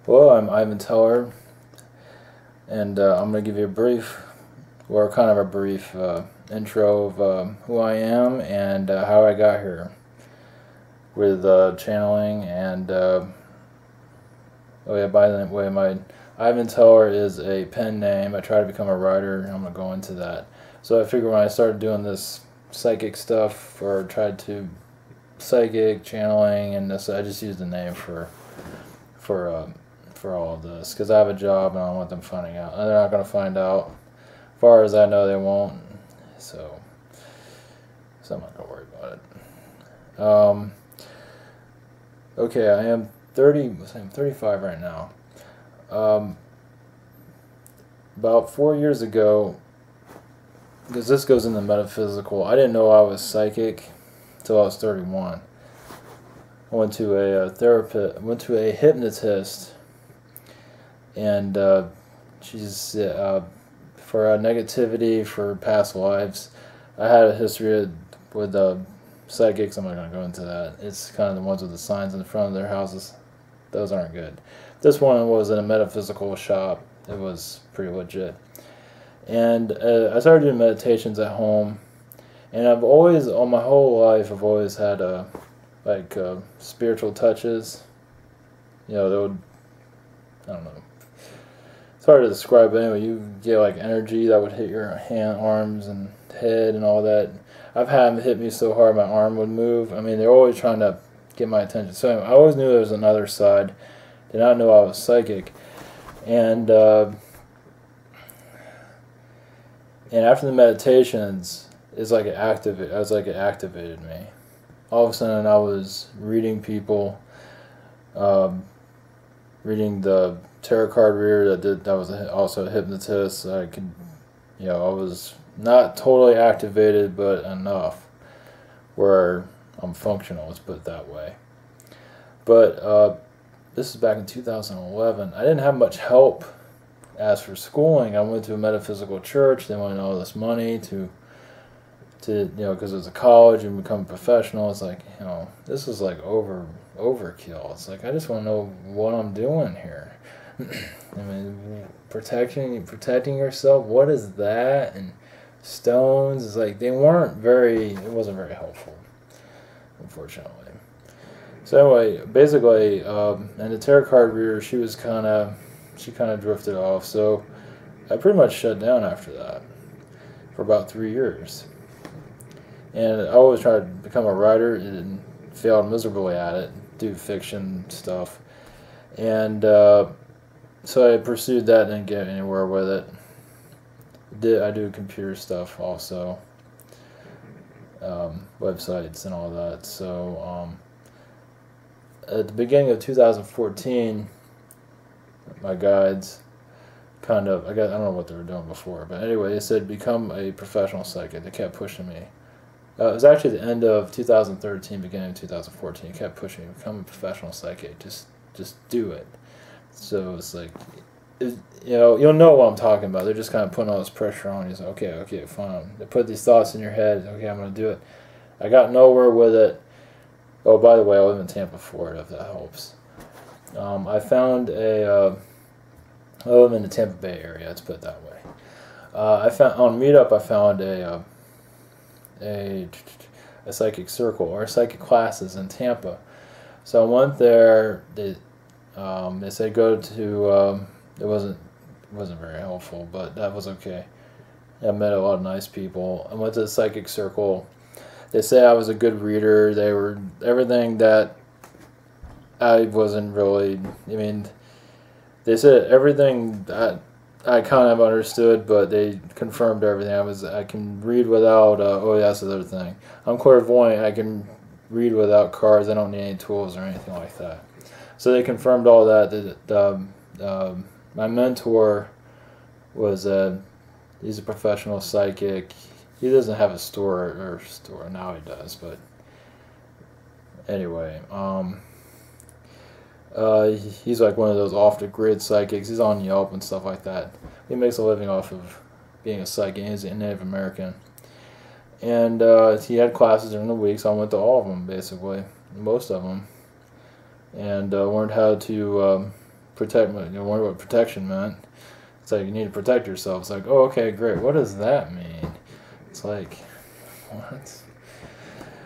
Well, I'm Ivan Teller, and I'm going to give you a brief, or kind of a brief intro of who I am and how I got here with channeling. And oh yeah, by the way, my Ivan Teller is a pen name. I try to become a writer, and I'm going to go into that. So I figured when I started doing this psychic stuff, or tried to psychic channeling, and this, I just used the name for uh, for all of this because I have a job and I don't want them finding out. And they're not going to find out. As far as I know, they won't. So I'm not going to worry about it. Okay, I am 30. I'm 35 right now. About 4 years ago, because this goes into metaphysical, I didn't know I was psychic until I was 31. I went to a therapist, went to a hypnotist, and she's for negativity for past lives. I had a history with psychics. I'm not going to go into that. It's kind of the ones with the signs in the front of their houses. Those aren't good. This one was in a metaphysical shop. It was pretty legit. And I started doing meditations at home, and I've always, all my whole life, I've always had spiritual touches. They would, I don't know. It's hard to describe, but anyway, you get like energy that would hit your hand, arms, and head, and all that. I've had them hit me so hard my arm would move. I mean, they're always trying to get my attention. So anyway, I always knew there was another side. Did not know I was psychic, and after the meditations, it's like it activated me. All of a sudden, I was reading people, reading the tarot card reader that was also a hypnotist. I could, I was not totally activated, but enough where I'm functional. Let's put it that way. But this is back in 2011. I didn't have much help. As for schooling, I went to a metaphysical church. They wanted all this money to because it's a college and become a professional. It's like, this is like overkill. It's like, I just want to know what I'm doing here. I mean, protecting yourself, what is that? And stones, is like, it wasn't very helpful, unfortunately. So anyway, basically, and the tarot card reader, she kind of drifted off. So I pretty much shut down after that for about 3 years. And I always tried to become a writer and failed miserably at it, do fiction stuff. And so I pursued that and didn't get anywhere with it. I do computer stuff also, websites and all that. So at the beginning of 2014, my guides I don't know what they were doing before, but anyway, they said become a professional psychic. They kept pushing me. It was actually the end of 2013, beginning of 2014. It kept pushing me, become a professional psychic. Just do it. So it's like, you'll know what I'm talking about. They're just kind of putting all this pressure on you. It's like, okay, fine. They put these thoughts in your head. Okay, I'm going to do it. I got nowhere with it. Oh, by the way, I live in Tampa, Florida, if that helps. I live in the Tampa Bay area. Let's put it that way. I found on Meetup. I found a psychic circle or psychic classes in Tampa. So I went there. They said go to. It wasn't very helpful, but that was okay. I met a lot of nice people. I went to the psychic circle. They said I was a good reader. They were everything that I wasn't really. I mean, they said everything that I kind of understood, but they confirmed everything. I can read without. Oh, that's the other thing. I'm clairvoyant. I can read without cards. I don't need any tools or anything like that. So they confirmed all that. My mentor was he's a professional psychic. He doesn't have a store now. He does, but anyway. He's like one of those off-the-grid psychics. He's on Yelp and stuff like that. He makes a living off of being a psychic. He's a Native American. And he had classes during the week, so I went to all of them, basically. Most of them. And learned how to protect me. You wonder what protection meant. It's like, you need to protect yourself. It's like, oh, okay, great. What does that mean? It's like, what?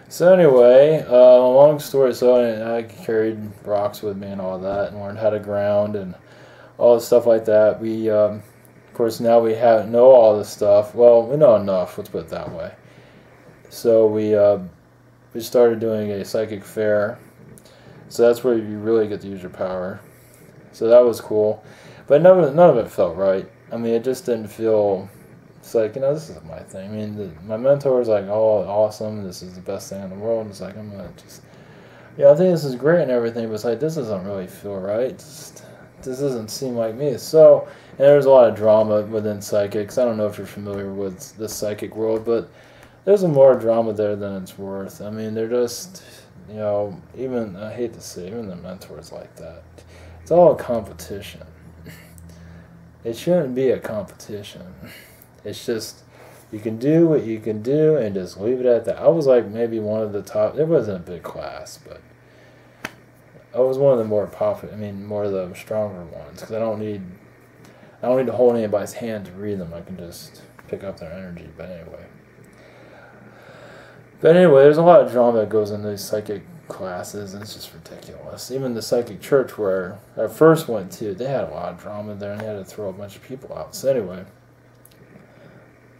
So anyway, long story. So I carried rocks with me and all that, and learned how to ground and all the stuff like that. We, of course, now we know all this stuff. Well, we know enough. Let's put it that way. So we started doing a psychic fair. So that's where you really get to use your power. So that was cool, but none of it felt right. I mean, it just didn't feel. It's like, this is my thing. I mean, my mentor was like, oh, awesome, this is the best thing in the world. And it's like, I'm gonna just, I think this is great and everything, but it's like, this doesn't really feel right. This doesn't seem like me. So, and there was a lot of drama within psychics. I don't know if you're familiar with the psychic world, but there's more drama there than it's worth. I mean, they're just, even, I hate to say, even the mentors like that. It's all a competition. It shouldn't be a competition. It's just, you can do what you can do and just leave it at that. I was like maybe one of the top, it wasn't a big class, but I was one of the more popular, more of the stronger ones, because I don't need to hold anybody's hand to read them. I can just pick up their energy. But anyway, there's a lot of drama that goes into these psychic classes, and it's just ridiculous. Even the psychic church where I first went to, they had a lot of drama there, and they had to throw a bunch of people out. So anyway,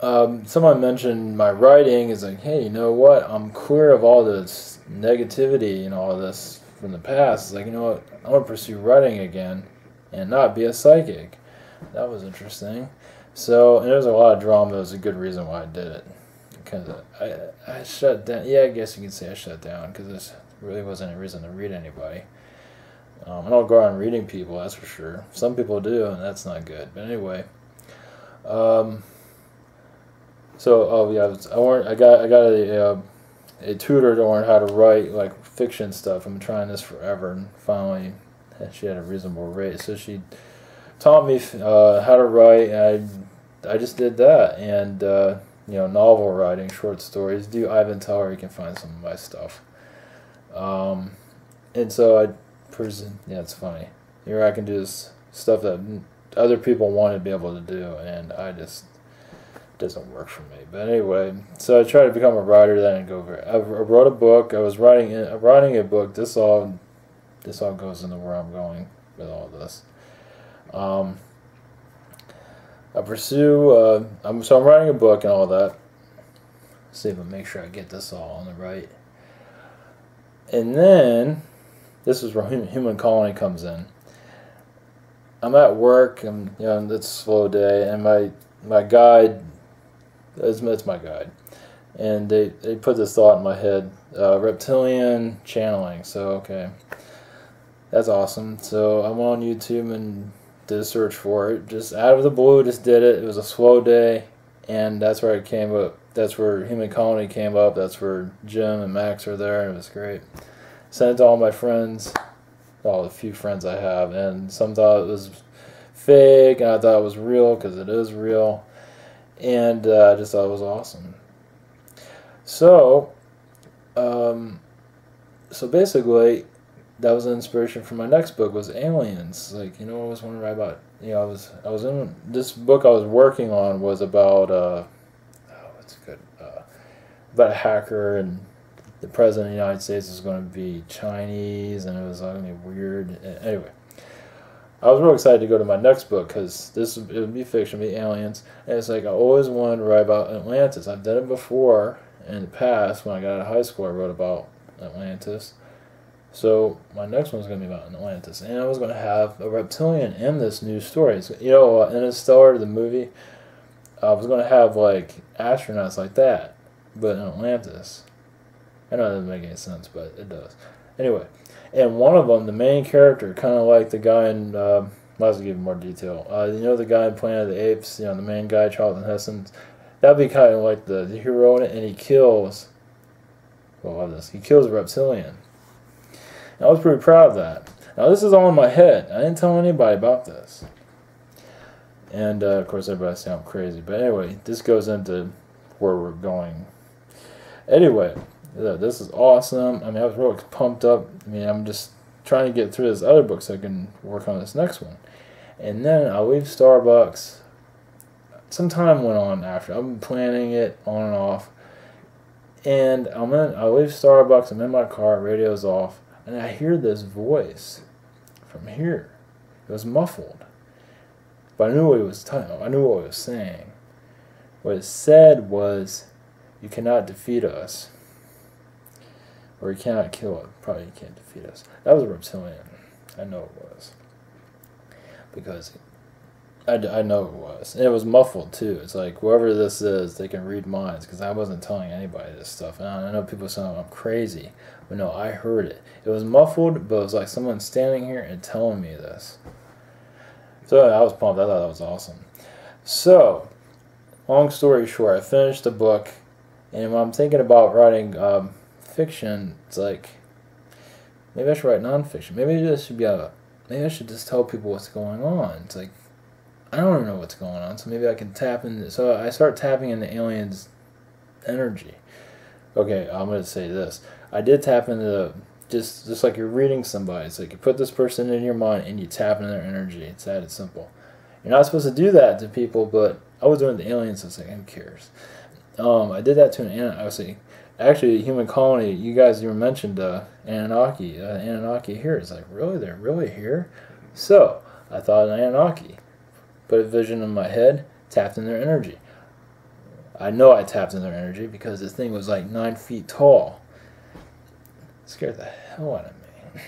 someone mentioned my writing is like, hey, you know what? I'm clear of all this negativity and all this from the past. It's like, you know what? I want to pursue writing again and not be a psychic. That was interesting. So, and there was a lot of drama. It was a good reason why I did it. Because I shut down. Yeah, I guess you could say I shut down because there really wasn't any reason to read anybody. I don't go around reading people, that's for sure. Some people do, and that's not good. But anyway, I got a tutor to learn how to write like fiction stuff. I've been trying this forever, and finally, she had a reasonable rate, so she taught me how to write. And I just did that, and novel writing, short stories. Do Ivan Teller, you can find some of my stuff. And so it's funny. Here I can do this stuff that other people want to be able to do, and doesn't work for me. But anyway, so I tried to become a writer. That didn't go very. I wrote a book. I was writing a book. This all goes into where I'm going with all this. I pursue. I'm writing a book and all that. See if I make sure I get this all on the right. And then this is where human colony comes in. I'm at work. It's a slow day, and my guide. It's my guide, and they put this thought in my head: reptilian channeling. So okay, that's awesome. So I went on YouTube and did a search for it, just out of the blue. Just did it. It was a slow day, and that's where it came up. That's where human colony came up. That's where Jim and Max are there, and it was great. Sent it to all my friends, all the few friends I have, and some thought it was fake, and I thought it was real because it is real. And I just thought it was awesome. So, basically, that was an inspiration for my next book. Was aliens. Like, I was wondering about. I was in this book I was working on was about about a hacker, and the president of the United States is going to be Chinese, and it was going to be weird. Anyway. I was real excited to go to my next book because it would be fiction, it'd be aliens. And it's like I always wanted to write about Atlantis. I've done it before in the past. When I got out of high school, I wrote about Atlantis. So my next one's going to be about Atlantis. And I was going to have a reptilian in this new story. So, Interstellar, the movie, I was going to have like astronauts like that, but in Atlantis. I know that doesn't make any sense, but it does. Anyway. And one of them, the main character, kind of like the guy in, might as well give you more detail. The guy in Planet of the Apes, the main guy, Charlton Heston, that'd be kind of like the hero in it, and he kills, he kills a reptilian. And I was pretty proud of that. Now, this is all in my head. I didn't tell anybody about this. And, of course, everybody say I'm crazy. But anyway, this goes into where we're going. Anyway. This is awesome. I was really pumped up. I'm just trying to get through this other book so I can work on this next one. And then I leave Starbucks. Some time went on after. I've been planning it on and off. And I leave Starbucks, I'm in my car, radio's off, and I hear this voice from here. It was muffled. But I knew what he was I knew what he was saying. What it said was, "You cannot defeat us." Or "You cannot kill us." Probably "You can't defeat us." That was a reptilian. I know it was. Because I know it was. And it was muffled too. It's like, whoever this is, they can read minds. Because I wasn't telling anybody this stuff. And I know people saying I'm crazy. But no, I heard it. It was muffled, but it was like someone standing here and telling me this. So I was pumped. I thought that was awesome. So, long story short, I finished the book. And when I'm thinking about writing fiction, it's like, maybe I should write nonfiction. Maybe this should be maybe I should just tell people what's going on. It's like, I don't know what's going on, so maybe I can tap into. So I start tapping into aliens' energy. Okay, I'm going to say this. I did tap into just like you're reading somebody. It's like you put this person in your mind and you tap into their energy. It's that it's simple. You're not supposed to do that to people, but I was doing it to aliens. So it's like, who cares? I did that to an. I was saying, actually, a human colony. You guys even mentioned Anunnaki. Anunnaki here. It's like, really, they're really here. So I thought an Anunnaki. Put a vision in my head, tapped in their energy. I know I tapped in their energy because this thing was like 9 feet tall. It scared the hell out of me.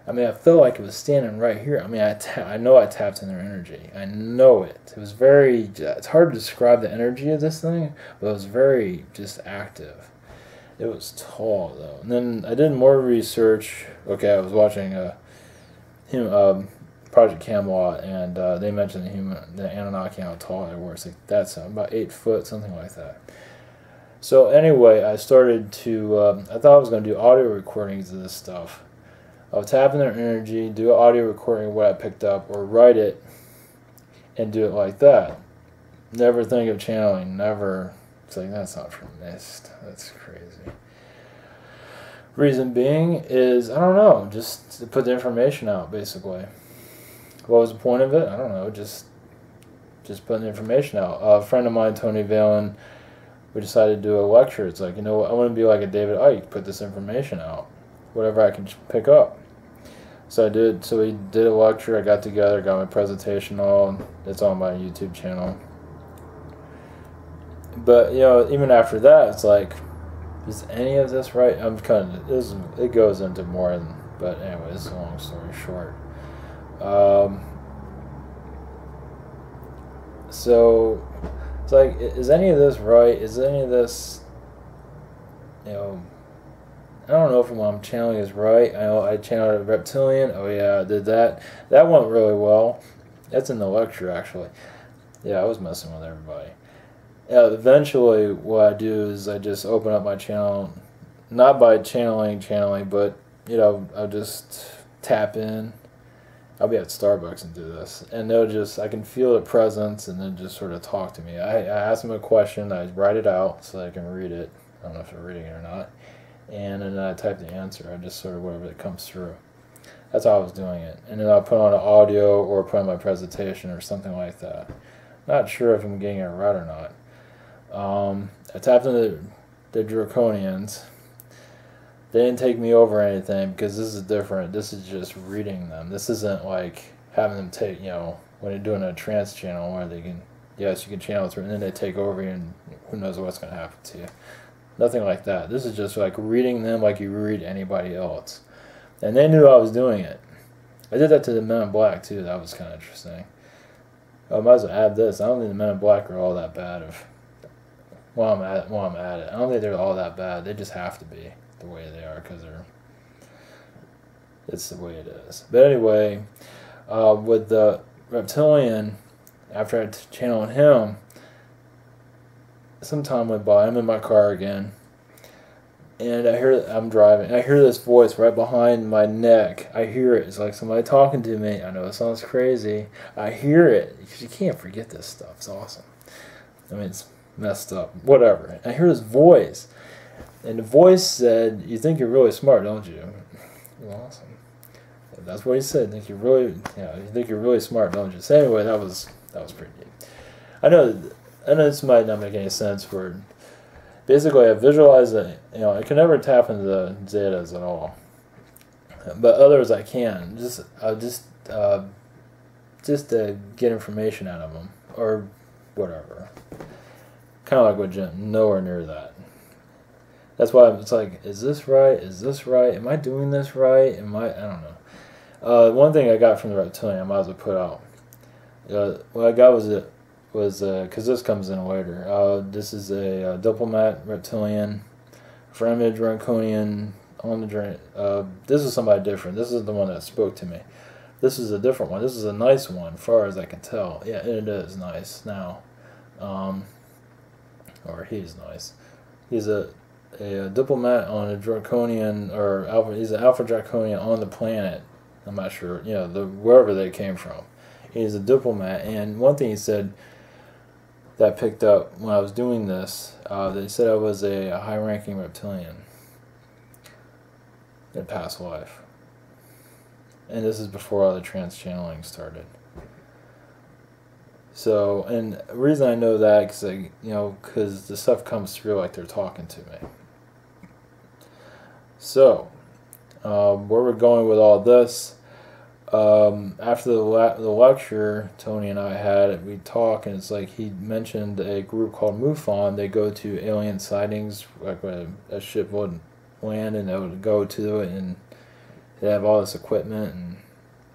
I mean, I felt like it was standing right here. I mean, I know I tapped in their energy. I know it. It was very, it's hard to describe the energy of this thing, but it was very just active. It was tall, though. And then I did more research. Okay, I was watching Project Camelot, and they mentioned the Anunnaki, how tall they were. It's like, that's about 8 foot, something like that. So anyway, I started to, I thought I was going to do audio recordings of this stuff. I would tap in their energy, do an audio recording of what I picked up, or write it, and do it like that. Never think of channeling, never. It's like, that's not from Mist. That's crazy. Reason being is, I don't know, just to put the information out, basically. What was the point of it? I don't know, just putting the information out. A friend of mine, Tony Valen, we decided to do a lecture. It's like, you know what, I want to be like a David Icke, put this information out, whatever I can pick up. So I did. So we did a lecture. I got together, got my presentation all. It's on my YouTube channel. But, you know, even after that, it's like, is any of this right? I'm kind of, it goes into more than, but anyway, it's a long story short. So it's like, is any of this right? Is any of this, you know, I don't know if what I'm channeling is right. I know I channeled a reptilian. Oh yeah, I did that. That went really well. That's in the lecture, actually. Yeah, I was messing with everybody. Yeah, eventually what I do is I just open up my channel, not by channeling, but, you know, I'll just tap in. I'll be at Starbucks and do this, and they'll just, I can feel the presence, and then just sort of talk to me. I ask them a question, I write it out so I can read it. I don't know if they're reading it or not. And then I type the answer. I just sort of whatever that comes through. That's how I was doing it. And then I'll put on an audio or put on my presentation or something like that. Not sure if I'm getting it right or not. I tapped into the Draconians. They didn't take me over or anything because this is different. This is just reading them. This isn't like having them take, you know, when you're doing a trance channel where they can, yes, you can channel through, and then they take over you, and who knows what's going to happen to you. Nothing like that. This is just like reading them like you read anybody else. And they knew I was doing it. I did that to the Men in Black too. That was kind of interesting. I might as well add this. I don't think the Men in Black are all that bad. While I'm at it, I don't think they're all that bad. They just have to be the way they are because it's the way it is. But anyway, with the reptilian, after I channeled him, some time went by. I'm in my car again, and I'm driving. I hear this voice right behind my neck. I hear it. It's like somebody talking to me. I know it sounds crazy. I hear it because you can't forget this stuff. It's awesome. I mean, it's messed up. Whatever. I hear this voice, and the voice said, "You think you're really smart, don't you?" It was awesome. That's what he said. Think you're really, you think you're really smart, don't you? So anyway, that was pretty neat. I know this might not make any sense. For basically, I visualize it. I can never tap into the zetas at all, but others I can. Just to get information out of them or whatever. Kind of like with Jim. Nowhere near that. That's why it's like, is this right? Is this right? Am I doing this right? I don't know. One thing I got from the reptilian, I might as well put out. What I got was because this comes in later. This is a diplomat reptilian, Framage Ranconian on the drain. This is somebody different. This is the one that spoke to me. This is a different one. This is a nice one, as far as I can tell. Yeah, it is nice now. Or he's nice. He's a diplomat on a draconian, or alpha. He's an alpha draconian on the planet. I'm not sure. Wherever they came from. He's a diplomat, and one thing he said that I picked up when I was doing this, they said I was a high-ranking reptilian in past life, and this is before all the trance channeling started. So, and the reason I know that, because the stuff comes through like they're talking to me. So, where we're going with all this, after the lecture Tony and I had, we talk, and it's like he mentioned a group called MUFON. They go to alien sightings, like when a ship would land, and they would go to it, and they have all this equipment and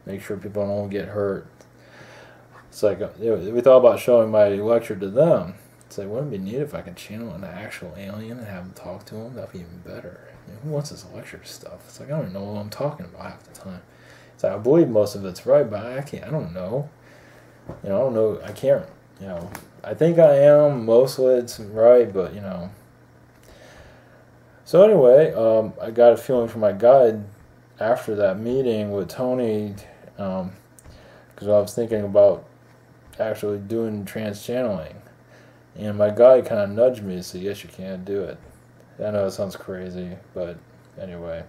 make sure people don't get hurt. It's like, we thought about showing my lecture to them. It's like, wouldn't it be neat if I could channel an actual alien and have them talk to them? That'd be even better. Who wants this lecture stuff? It's like, I don't even know what I'm talking about half the time. It's like, I believe most of it's right, but I don't know. I don't know. I can't, I think I am. Most of it's right, but, So anyway, I got a feeling from my guide after that meeting with Tony, because I was thinking about actually doing trance channeling, and my guide kind of nudged me and said, yes, you can do it. I know it sounds crazy, but anyway,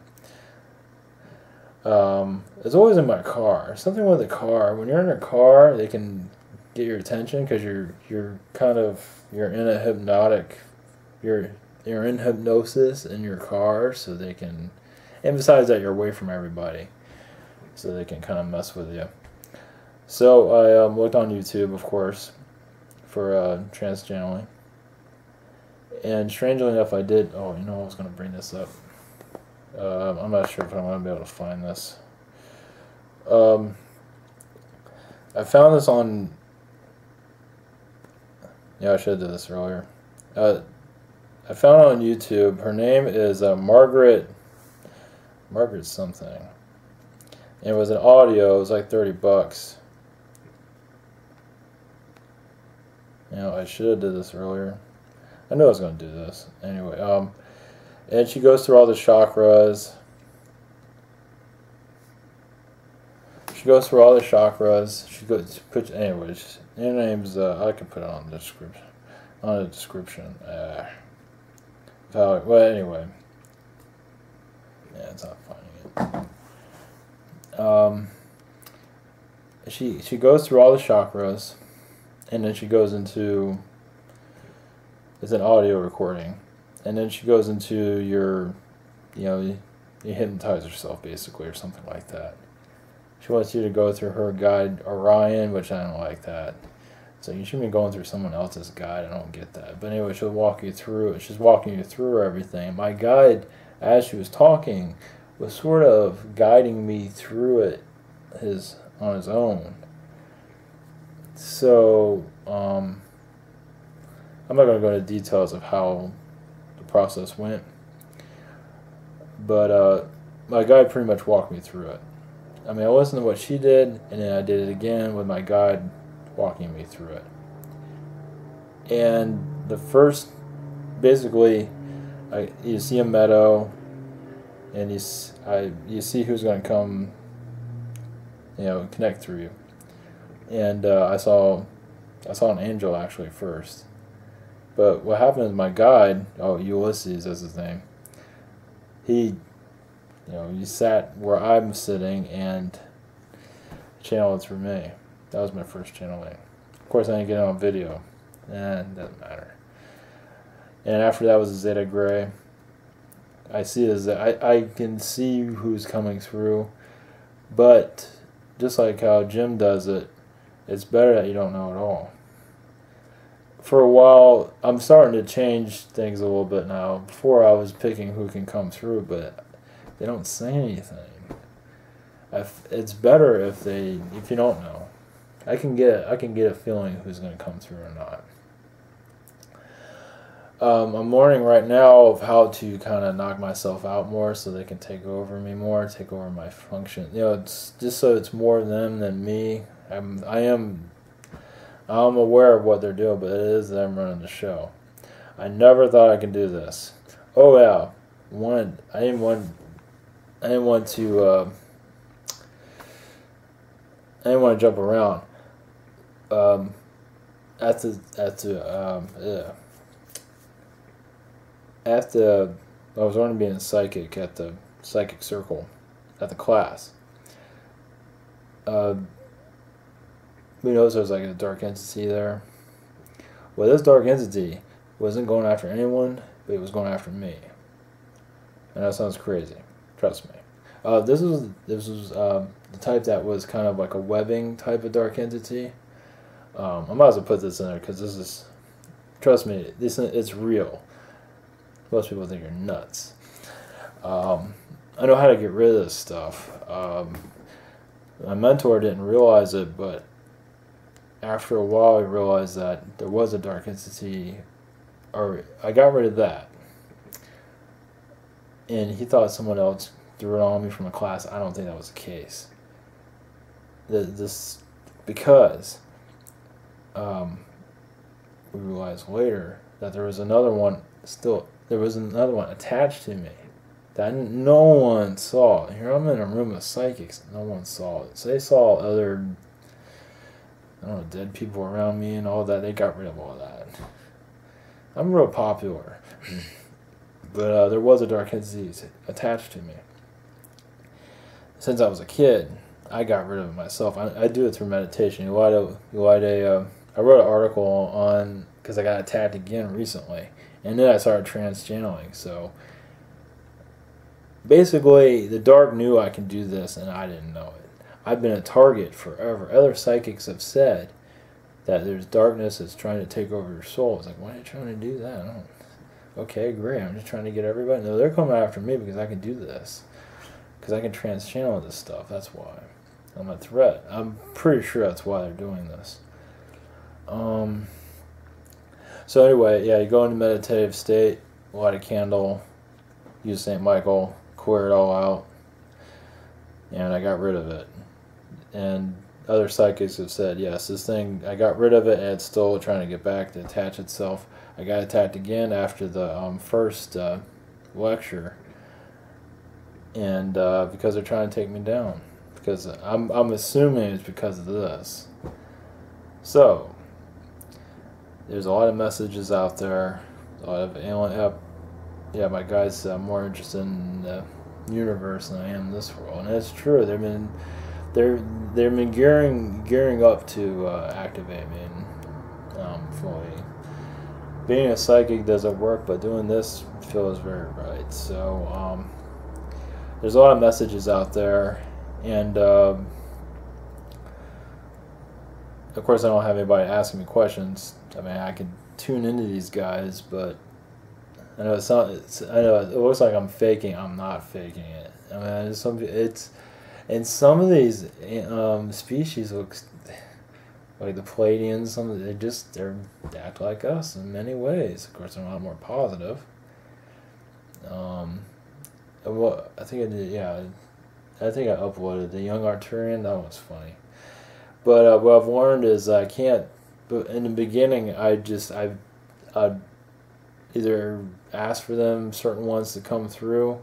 it's always in my car. Something with the car. When you're in a car, they can get your attention because you're in a hypnotic, you're in hypnosis in your car, so they can, and besides that, you're away from everybody, so they can kind of mess with you. So I looked on YouTube, of course, for trance channeling. And strangely enough, I did. Oh, I was going to bring this up. I'm not sure if I'm going to be able to find this. I found this on. Yeah, I should have done this earlier. I found it on YouTube. Her name is Margaret something. And it was an audio. It was like $30. I should have did this earlier. I knew I was going to do this. Anyway, and she goes through all the chakras. She goes, anyways, her name's, I can put it on the description. Well, anyway. Yeah, it's not finding it. She goes through all the chakras, and then she goes into, it's an audio recording, and then she goes into your, you hypnotize yourself basically, or something like that. She wants you to go through her guide Orion, which I don't like that. So you shouldn't be going through someone else's guide. I don't get that. But anyway, she'll walk you through it. She's walking you through everything. My guide, as she was talking, was sort of guiding me through it on his own. So I'm not going to go into details of how the process went, but my guide pretty much walked me through it. I mean, I listened to what she did, and then I did it again with my guide walking me through it. And the first, basically, you see a meadow, and you see who's going to come, connect through you. And I saw an angel actually first. But what happened is my guide, Ulysses is his name, he You know, you sat where I'm sitting and channeled through me. That was my first channeling. Of course, I didn't get it on video, and it doesn't matter. And after that was a Zeta Gray. I see it as I can see who's coming through, but just like how Jim does it, it's better that you don't know at all. For a while, I'm starting to change things a little bit now. Before I was picking who can come through, but they don't say anything. It's better if you don't know. I can get a feeling who's going to come through or not. I'm learning right now of how to kind of knock myself out more so they can take over me more, take over my function. You know, it's just so it's more them than me. I'm aware of what they're doing, but it is them running the show. I never thought I could do this. Oh yeah, I didn't want to jump around. After I was learning being psychic at the psychic circle, at the class. We noticed there was like a dark entity there. Well, this dark entity wasn't going after anyone, but it was going after me. And that sounds crazy. Trust me. This was the type that was kind of like a webbing type of dark entity. I might as well put this in there because this is, trust me, it's real. Most people think you're nuts. I know how to get rid of this stuff. My mentor didn't realize it, but after a while, I realized that there was a dark entity, or I got rid of that. And he thought someone else threw it on me from a class. I don't think that was the case. Because we realized later that there was another one attached to me that no one saw. Here I'm in a room of psychics, no one saw it. So they saw other, I don't know, dead people around me and all that. They got rid of all that. I'm real popular. But there was a dark entity attached to me. Since I was a kid, I got rid of it myself. I do it through meditation. I wrote an article on, because I got attacked again recently. And then I started trance channeling. So basically, the dark knew I can do this, and I didn't know it. I've been a target forever. Other psychics have said that there's darkness that's trying to take over your soul. It's like, why are you trying to do that? Okay, great. I'm just trying to get everybody. No, they're coming after me because I can do this. Because I can trance channel this stuff. That's why. I'm a threat. I'm pretty sure that's why they're doing this. So anyway, yeah, you go into meditative state, light a candle, use St. Michael, clear it all out, and I got rid of it. And other psychics have said, yes, this thing, I got rid of it, and it's still trying to get back to attach itself. I got attacked again after the first lecture, and because they're trying to take me down. Because I'm assuming it's because of this. So there's a lot of messages out there, a lot of alien. Yeah, my guy's more interested in the universe than I am in this world, and it's true. They've been gearing up to activate me fully. Being a psychic doesn't work, but doing this feels very right. So there's a lot of messages out there, and of course I don't have anybody asking me questions. I mean, I can tune into these guys, but I know I know it looks like I'm faking. I'm not faking it. I mean, and some of these species looks like the Palladians. They act like us in many ways. Of course, they're a lot more positive. Well, I think I did. Yeah, I think I uploaded the Young Arturian. That was funny. But what I've learned is I can't. But in the beginning, I'd either ask for them, certain ones to come through,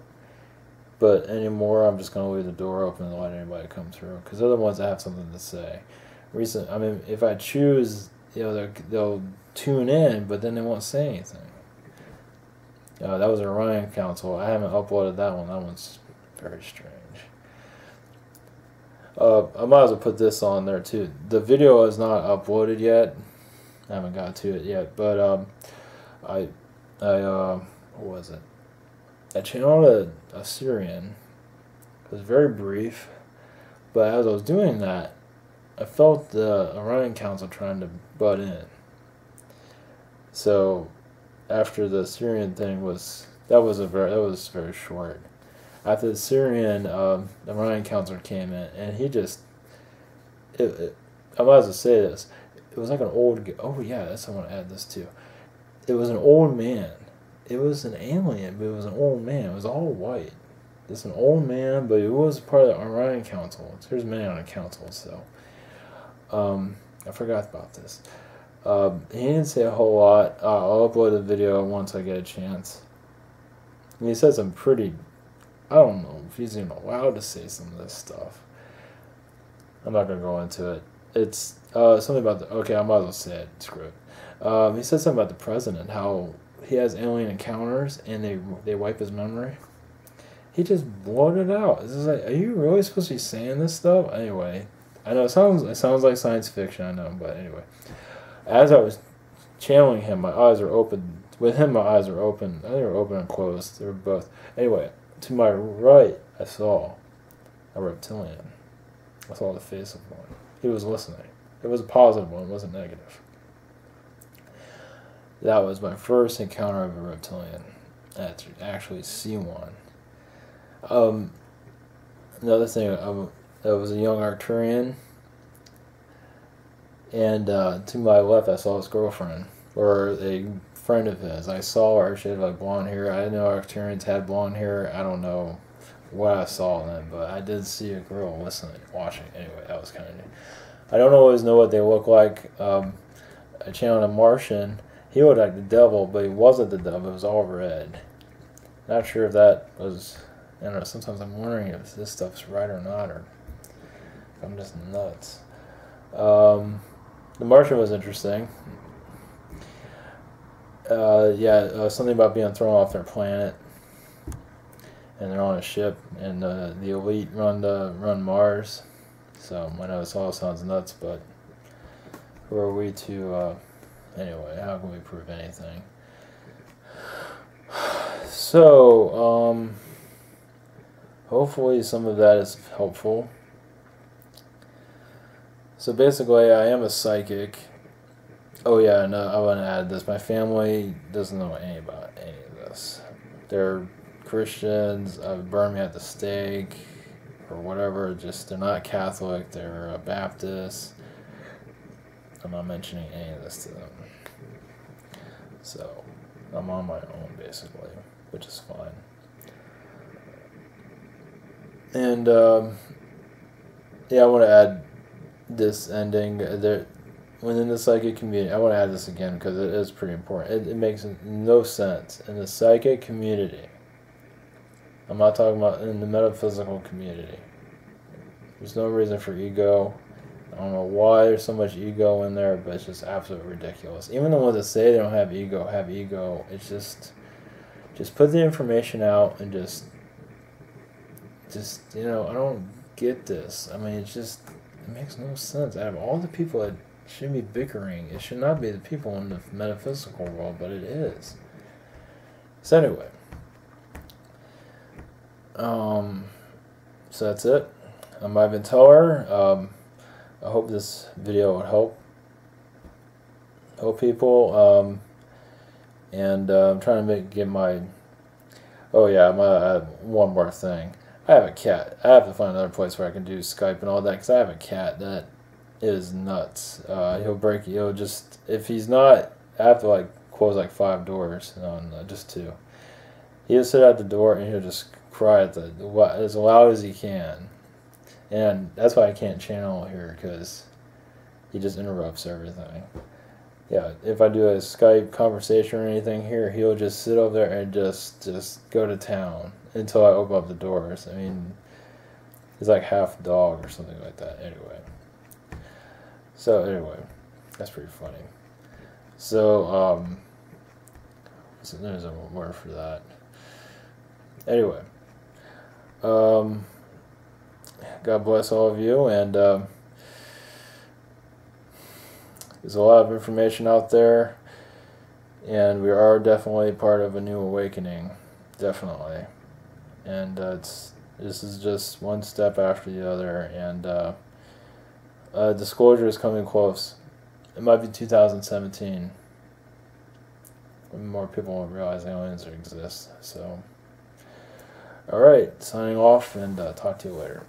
but anymore I'm just going to leave the door open and let anybody come through, because they're the ones that have something to say. I mean, if I choose, they'll tune in, but then they won't say anything. That was a Orion Council. I haven't uploaded that one. That one's Very strange. I might as well put this on there too. The video is not uploaded yet. I haven't got to it yet, but what was it? I channeled a Syrian. It was very brief, but as I was doing that, I felt the Orion Council trying to butt in. So after the Syrian thing that was very short. After the Syrian, the Orion Council came in, and he just I might as well say this. It was like an old. Oh yeah, I want to add this too. It was an old man. It was an alien, but it was an old man. It was all white. It's an old man, but it was part of the Orion Council. There's many on the council, so I forgot about this. He didn't say a whole lot. I'll upload the video once I get a chance. And he said some pretty. I don't know if he's even allowed to say some of this stuff. I'm not gonna go into it. It's something about the. Okay, I might as well say it. Screw it. He said something about the president, how he has alien encounters and they wipe his memory. He just blurted it out. It's just like, are you really supposed to be saying this stuff? Anyway, I know it sounds like science fiction. I know, but anyway, as I was channeling him, my eyes are open. With him, my eyes are open. They were open and closed. They were both. Anyway, to my right, I saw a reptilian. I saw the face of one. He was listening. It was a positive one. It wasn't negative. That was my first encounter of a reptilian. I had to actually see one. Another thing, there was a young Arcturian, and to my left I saw his girlfriend, or a friend of his. I saw her, she had like blonde hair. I didn't know Arcturians had blonde hair. I don't know what I saw then, but I did see a girl listening, watching. Anyway, that was kind of neat. I don't always know what they look like. I channeled a Martian. He looked like the devil, but he wasn't the devil. It was all red. Not sure if that was... I don't know, sometimes I'm wondering if this stuff's right or not, or if I'm just nuts. The Martian was interesting. Something about being thrown off their planet, and they're on a ship, and the elite run Mars. So I know this all sounds nuts, but who are we to... anyway, how can we prove anything? So, hopefully some of that is helpful. So basically, I am a psychic. Oh yeah, and I want to add this. My family doesn't know any about any of this. They're Christians. Burned me at the stake, or whatever. Just they're not Catholic. They're Baptist. I'm not mentioning any of this to them. So I'm on my own basically, which is fine. And yeah, I want to add this ending there within the psychic community. I want to add this again because it is pretty important. It makes no sense in the psychic community. I'm not talking about in the metaphysical community. There's no reason for ego. I don't know why there's so much ego in there, but it's just absolutely ridiculous. Even the ones that say they don't have ego. It's just put the information out and just I don't get this. I mean, it makes no sense. Out of all the people that should be bickering, it should not be the people in the metaphysical world, but it is. So anyway, so that's it. I'm Ivan Teller. I hope this video would help people. And I'm trying to get my... Oh yeah, one more thing. I have a cat. I have to find another place where I can do Skype and all that, because I have a cat that is nuts. He'll just... If he's not... I have to close 5 doors. No, just 2. He'll sit at the door and he'll just cry as loud as he can. And that's why I can't channel here, because he just interrupts everything. Yeah, if I do a Skype conversation or anything here, he'll just sit over there and just go to town until I open up the doors. I mean, he's like half dog or something like that. Anyway. So that's pretty funny. So there's a word for that. Anyway. God bless all of you, and there's a lot of information out there, and we are definitely part of a new awakening, definitely. And this is just one step after the other, and disclosure is coming close. It might be 2017. When more people will realize aliens exist. So, all right, signing off, and talk to you later.